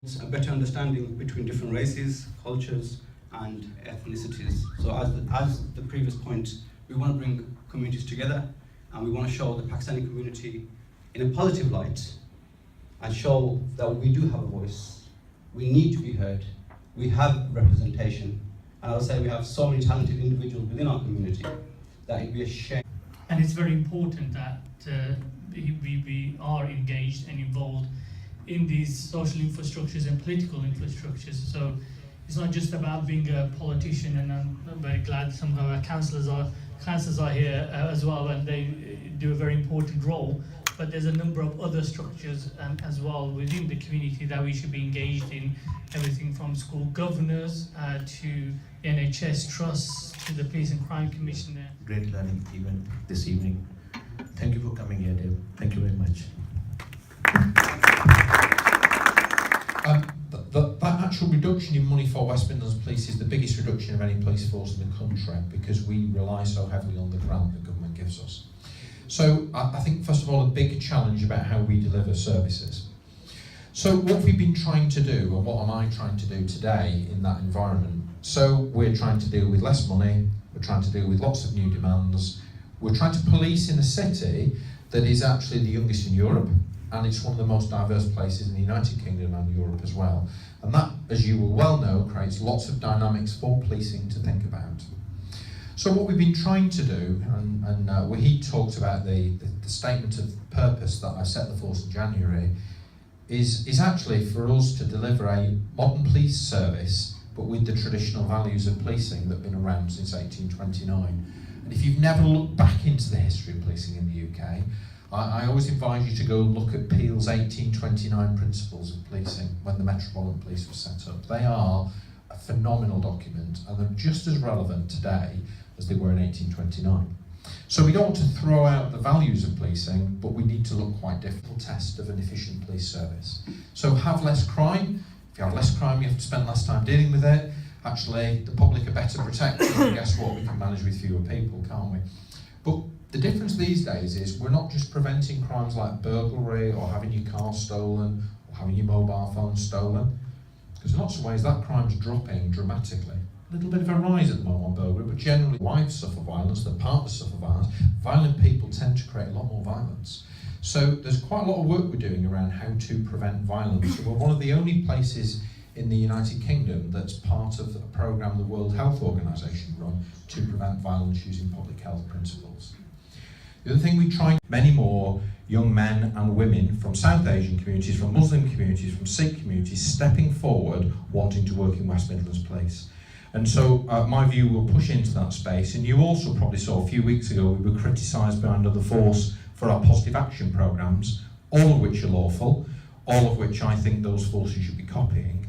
It's a better understanding between different races, cultures and ethnicities. So as the previous point, we want to bring communities together and we want to show the Pakistani community in a positive light and show that we do have a voice. We need to be heard. We have representation. And I'll say we have so many talented individuals within our community that it'd be a shame. And it's very important that we are engaged and involved in these social infrastructures and political infrastructures. So it's not just about being a politician, and I'm very glad some of our councillors are here as well, and they do a very important role. But there's a number of other structures as well within the community that we should be engaged in, everything from school governors to the NHS trusts to the Police and Crime Commissioner. Great learning event this evening. Thank you for coming here, Dave. Thank you very much. That actual reduction in money for West Midlands Police is the biggest reduction of any police force in the country, because we rely so heavily on the grant the government gives us. So I think, first of all, a big challenge about how we deliver services. So what we've been trying to do, and what am I trying to do today in that environment? So we're trying to deal with less money, we're trying to deal with lots of new demands, we're trying to police in a city that is actually the youngest in Europe, and it's one of the most diverse places in the United Kingdom and Europe as well. And that, as you will well know, creates lots of dynamics for policing to think about. So what we've been trying to do, and Wahid talked about the statement of purpose that I set the force in January, is actually for us to deliver a modern police service, but with the traditional values of policing that have been around since 1829. And if you've never looked back into the history of policing in the UK, I always advise you to go look at Peel's 1829 Principles of Policing when the Metropolitan Police was set up. They are a phenomenal document, and they're just as relevant today as they were in 1829. So we don't want to throw out the values of policing, but we need to look quite different test of an efficient police service. So have less crime. If you have less crime, you have to spend less time dealing with it. Actually, the public are better protected, and guess what? We can manage with fewer people, can't we? But the difference these days is we're not just preventing crimes like burglary or having your car stolen or having your mobile phone stolen, because in lots of ways that crime's dropping dramatically. A little bit of a rise at the moment on burglary, but generally wives suffer violence, their partners suffer violence. Violent people tend to create a lot more violence. So there's quite a lot of work we're doing around how to prevent violence. So we're one of the only places in the United Kingdom that's part of a programme the World Health Organisation run to prevent violence using public health principles. The other thing we try, many more young men and women from South Asian communities, from Muslim communities, from Sikh communities stepping forward wanting to work in West Midlands Police. And so my view will push into that space, and you also probably saw a few weeks ago we were criticised by another force for our positive action programmes, all of which are lawful, all of which I think those forces should be copying.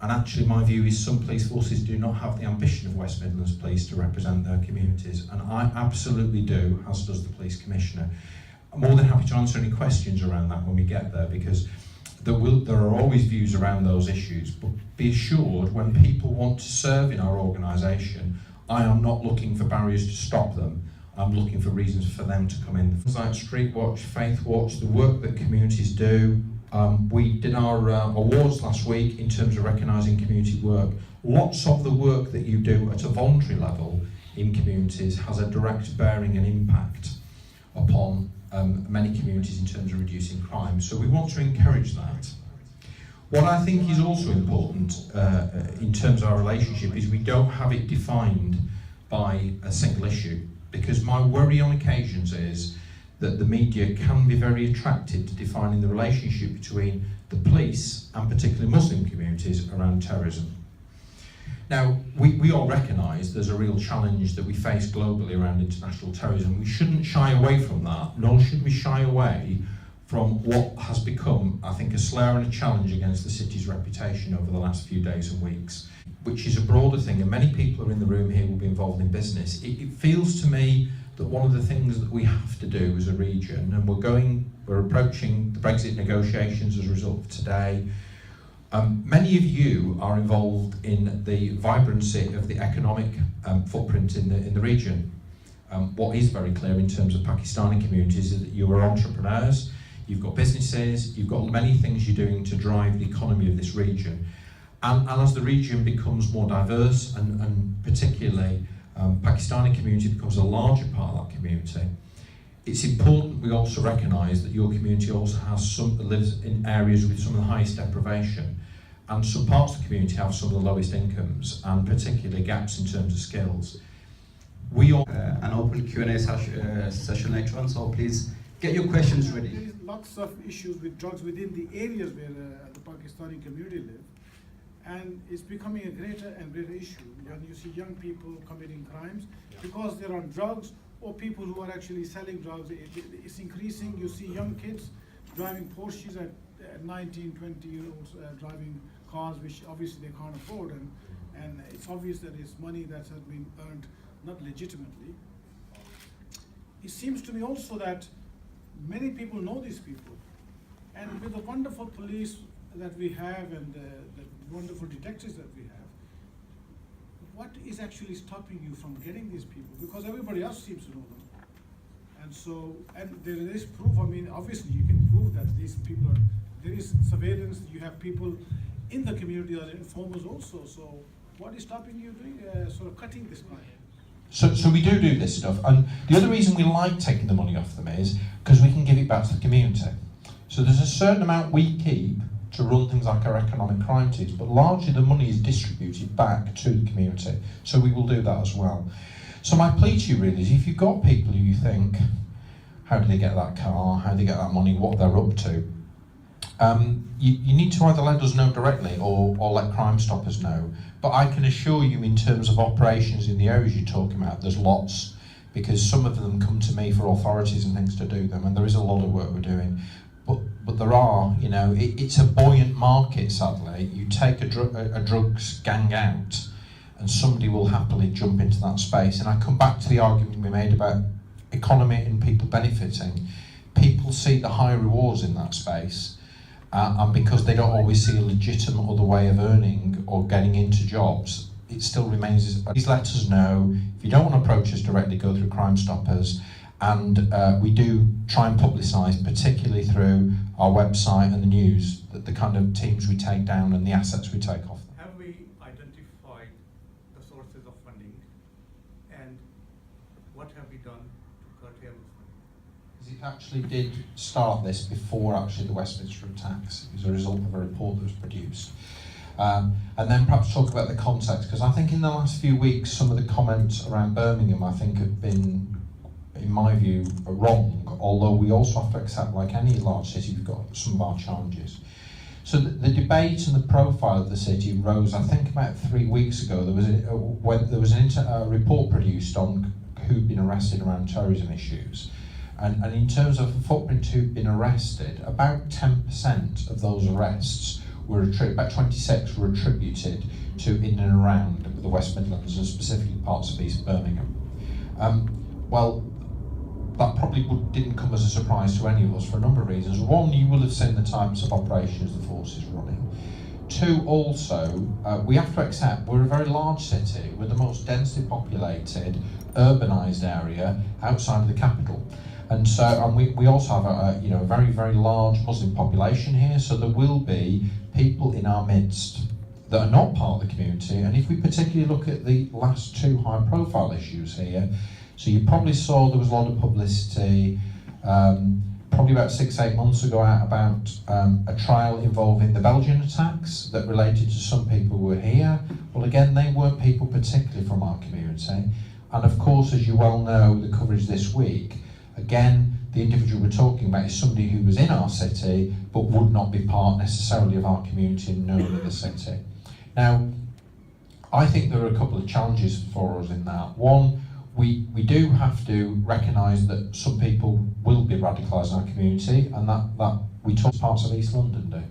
And actually my view is some police forces do not have the ambition of West Midlands Police to represent their communities, and I absolutely do, as does the Police Commissioner. I'm more than happy to answer any questions around that when we get there, because there are always views around those issues, but be assured when people want to serve in our organisation, I am not looking for barriers to stop them. I'm looking for reasons for them to come in. Things like Street Watch, Faith Watch, the work that communities do. We did our awards last week in terms of recognising community work. Lots of the work that you do at a voluntary level in communities has a direct bearing and impact upon many communities in terms of reducing crime. So we want to encourage that. What I think is also important in terms of our relationship is we don't have it defined by a single issue, because my worry on occasions is that the media can be very attracted to defining the relationship between the police and particularly Muslim communities around terrorism. Now, we all recognise there's a real challenge that we face globally around international terrorism. We shouldn't shy away from that, nor should we shy away from what has become, I think, a slur and a challenge against the city's reputation over the last few days and weeks, which is a broader thing, and many people are in the room here will be involved in business. It feels to me that one of the things that we have to do as a region, and we're approaching the Brexit negotiations as a result of today. Many of you are involved in the vibrancy of the economic footprint in the region. What is very clear in terms of Pakistani communities is that you are entrepreneurs, you've got businesses, you've got many things you're doing to drive the economy of this region. And as the region becomes more diverse, and particularly Pakistani community becomes a larger part of that community, it's important we also recognise that your community also has lives in areas with some of the highest deprivation, and some parts of the community have some of the lowest incomes, and particularly gaps in terms of skills. We all An open Q&A session later on, so please get your questions ready. There is lots of issues with drugs within the areas where the Pakistani community live, and it's becoming a greater and greater issue. When you see young people committing crimes because they're on drugs, or people who are actually selling drugs, it's increasing. You see young kids driving Porsches at 19, 20-year-olds driving cars which obviously they can't afford, and it's obvious that it's money that has been earned not legitimately. It seems to me also that many people know these people, and with the wonderful police that we have and the wonderful detectives that we have, what is actually stopping you from getting these people? Because everybody else seems to know them. And so, and there is proof, I mean, obviously you can prove that these people are, there is surveillance, you have people in the community as informers also. So what is stopping you doing, sort of cutting this crime? So we do this stuff, and the other reason we like taking the money off them is because we can give it back to the community. So there's a certain amount we keep to run things like our economic crime teams, but largely the money is distributed back to the community. So we will do that as well. So my plea to you really is, if you've got people who you think, how do they get that car, how do they get that money, what they're up to, you need to either let us know directly or let Crime Stoppers know. But I can assure you, in terms of operations in the areas you're talking about, there's lots, because some of them come to me for authorities and things to do them, and there is a lot of work we're doing. But there are, you know, it's a buoyant market, sadly. You take a drugs gang out, and somebody will happily jump into that space. And I come back to the argument we made about economy and people benefiting. People see the high rewards in that space, and because they don't always see a legitimate other way of earning or getting into jobs, it still remains. Please let us know. If you don't want to approach us directly, go through Crime Stoppers. And we do try and publicise, particularly through our website and the news, that the kind of teams we take down and the assets we take off them. Have we identified the sources of funding, and what have we done to curtail this funding? It actually did start this before actually the Westminster attacks, as a result of a report that was produced. And then perhaps talk about the context, because I think in the last few weeks some of the comments around Birmingham I think have been, in my view, wrong, although we also have to accept, like any large city, we've got some of our challenges. So the debate and the profile of the city rose, I think about 3 weeks ago. There was a report produced on who'd been arrested around terrorism issues. And in terms of the footprint who'd been arrested, about 10% of those arrests were about 26 were attributed to in and around the West Midlands, and specifically parts of East Birmingham. Well, that probably didn't come as a surprise to any of us for a number of reasons. One, you will have seen the types of operations the force is running. Two, also, we have to accept we're a very large city. We're the most densely populated, urbanised area outside of the capital. And so, and we also have a very, very large Muslim population here, so there will be people in our midst that are not part of the community. And if we particularly look at the last two high-profile issues here, so you probably saw there was a lot of publicity, probably about 6-8 months ago, about a trial involving the Belgian attacks that related to some people who were here. Well, again, they weren't people particularly from our community. And of course, as you well know, the coverage this week, again, the individual we're talking about is somebody who was in our city, but would not be part necessarily of our community and known in the city. Now, I think there are a couple of challenges for us in that. One, we do have to recognise that some people will be radicalised in our community, and that we talk parts of East London do.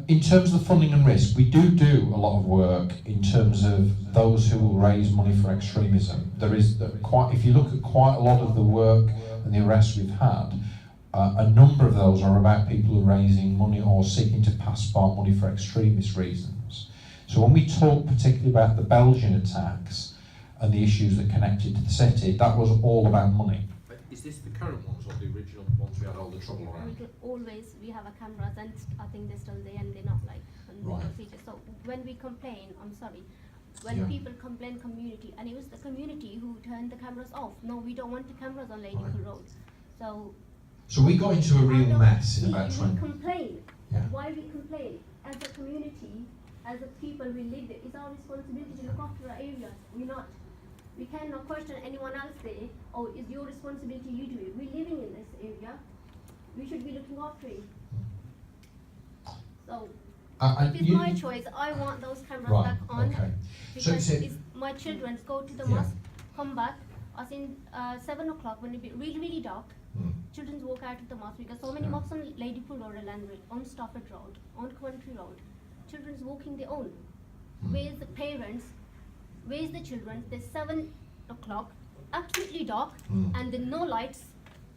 In terms of funding and risk, we do a lot of work in terms of those who will raise money for extremism. There is if you look at quite a lot of the work and the arrests we've had, a number of those are about people who are raising money or seeking to passport money for extremist reasons. So when we talk particularly about the Belgian attacks and the issues that connected to the city, that was all about money. But Is this the current ones or the original ones we had all the trouble around? We have a cameras, and I think they're still there and they're not like on the Right. procedure. So when we complain, I'm sorry, when Yeah. people complain community, and it was the community who turned the cameras off. No, we don't want the cameras on Lady Right. Pool Road. So we got into a I real don't mess in see about we 20. complain. Yeah. Why we complain? As a community, as a people we live there, it's our responsibility to look after our areas. We cannot question anyone else there. Oh, it's your responsibility, you do it. We're living in this area. We should be looking after it. So, if it's my choice, I want those cameras Right, back on. okay. Because So- it's my children go to the Yeah. mosque, come back. I think 7 o'clock when it be really, really dark. Children walk out of the mosque because so many Yeah. mosques on Lady Pool Road and Landway, on Stafford Road, on Coventry Road. Children's walking their own. Where's the parents? Where's the children? There's 7 o'clock, absolutely dark, and there no lights,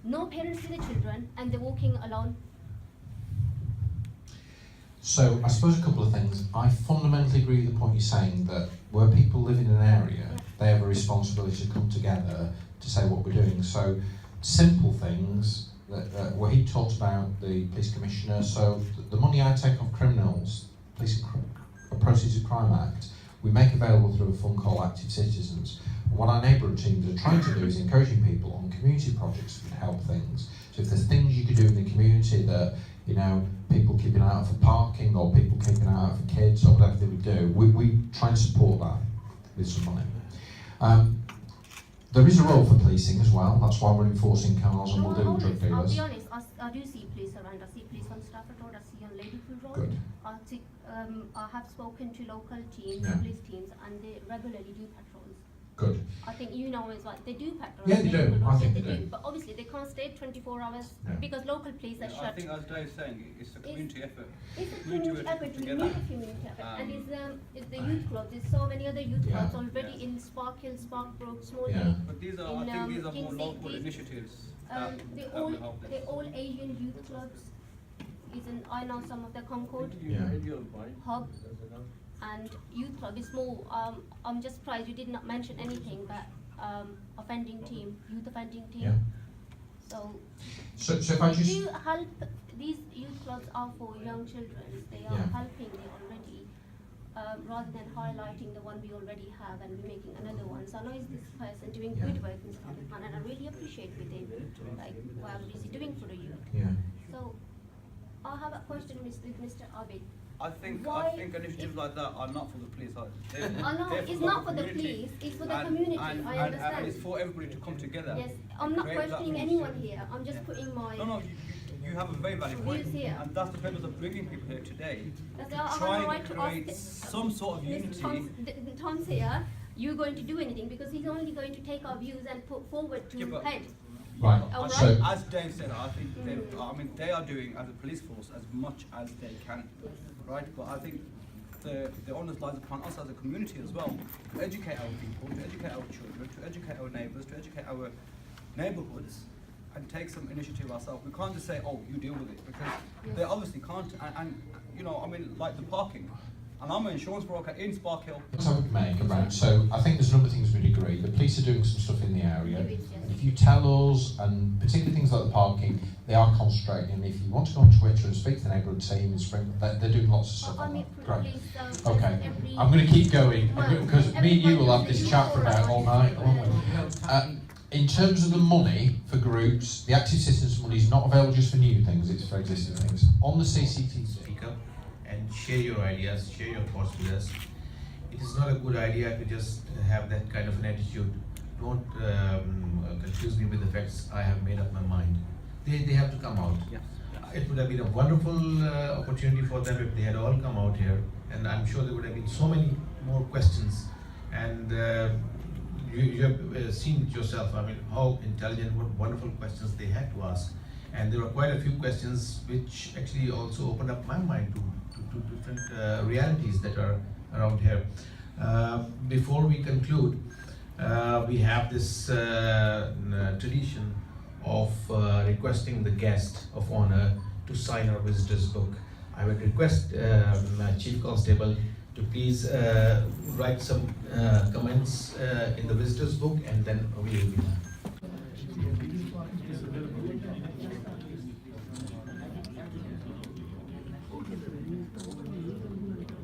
no parents with the children, and they're walking alone. So I suppose a couple of things. I fundamentally agree with the point you're saying that where people live in an area, they have a responsibility to come together to say what we're doing. So simple things that where he talked about the police commissioner. So the money I take off criminals, Police and Proceeds of Crime Act, we make available through a fund called Active Citizens. And what our neighbourhood teams are trying to do is encouraging people on community projects that can help things. So if there's things you could do in the community that, you know, people keeping out for parking or people keeping out for kids or whatever they would do, we try and support that with some money. There is a role for policing as well. That's why we're enforcing cars and we'll do drug I'll dealers. be honest, I do see police around. I see police on Stafford Road, I see on Lady Pool Road. Good. I have spoken to local teams, Yeah. police teams, and they regularly do patrols. Good. I think you know as well, they do patrols. Yeah, they do. Lady Pool I Road, think yes, they do. But obviously they can't stay 24 hours Yeah. because local police are I shut. think as Dave's saying, it's a community effort. It's a We do community it effort, we together. need a community effort, and it's the youth clubs, there's so many other youth Yeah. clubs already Yes. in Spark Hill, Sparkbrook, Small Yeah. Hill. But these are, In, I think these are more Kingsley, local these- initiatives Um, that the will all help this. the all Asian youth clubs is in, I know some of the Concord Yeah. hub and youth club is more. I'm just surprised you did not mention anything but offending team, youth offending team. Yeah. So So if I they just do help. These youth clubs are for young children. They are Yeah. helping me already. Rather than highlighting the one we already have and we're making another one. So I know is this person doing Yeah. good work in Scotland, and I really appreciate with him, like what is he doing for the youth. yeah. So I have a question with Mr. Abid. I think Why initiatives if- like that are not for the police. I know it's not for the police, it's for the community. I understand. And it's for everybody to come together. Yes, I'm not Create questioning that- anyone here. I'm just putting my. No, you have a very valid point, Views here. and that's the purpose of bringing people here today. That's To I have try a right and to create ask. some sort of Mr. unity. Tom's here. You're going to do anything because he's only going to take our views and put forward to Yeah, but- head. Right. All As- right. As Dave said, I think they are doing as a police force as much as they can, right? But I think the onus lies upon us as a community as well to educate our people, to educate our children, to educate our neighbours, to educate our neighbourhoods, and take some initiative ourselves. We can't just say, "Oh, you deal with it," because they obviously can't. And you know, I mean, like the parking. And I'm an insurance broker in Spark Hill. Let's have a make around. So I think there's a number of things we'd agree. The police are doing some stuff in the area. There is, yes. If you tell us, and particularly things like the parking, they are concentrating. And if you want to go on Twitter and speak to the neighbourhood team in Spring, they're doing lots of stuff I on mean, that. Great. please, Okay, every I'm going to keep going month, because me and you will have this everybody chat for about all night, won't we? In terms of the money for groups, the Active Citizens money is not available just for new things, it's for existing things. On the CCT, Speak up and share your ideas, share your thoughts with us. It is not a good idea to just have that kind of an attitude. Don't confuse me with the facts. I have made up my mind. They have to come out. Yes. It would have been a wonderful opportunity for them if they had all come out here, and I'm sure there would have been so many more questions. And you have seen it yourself. I mean, how intelligent, what wonderful questions they had to ask. And there were quite a few questions which actually also opened up my mind to different realities that are around here. Before we conclude, we have this tradition of requesting the guest of honor to sign our visitor's book. I would request Chief Constable to please write some comments in the visitor's book, and then we will be done.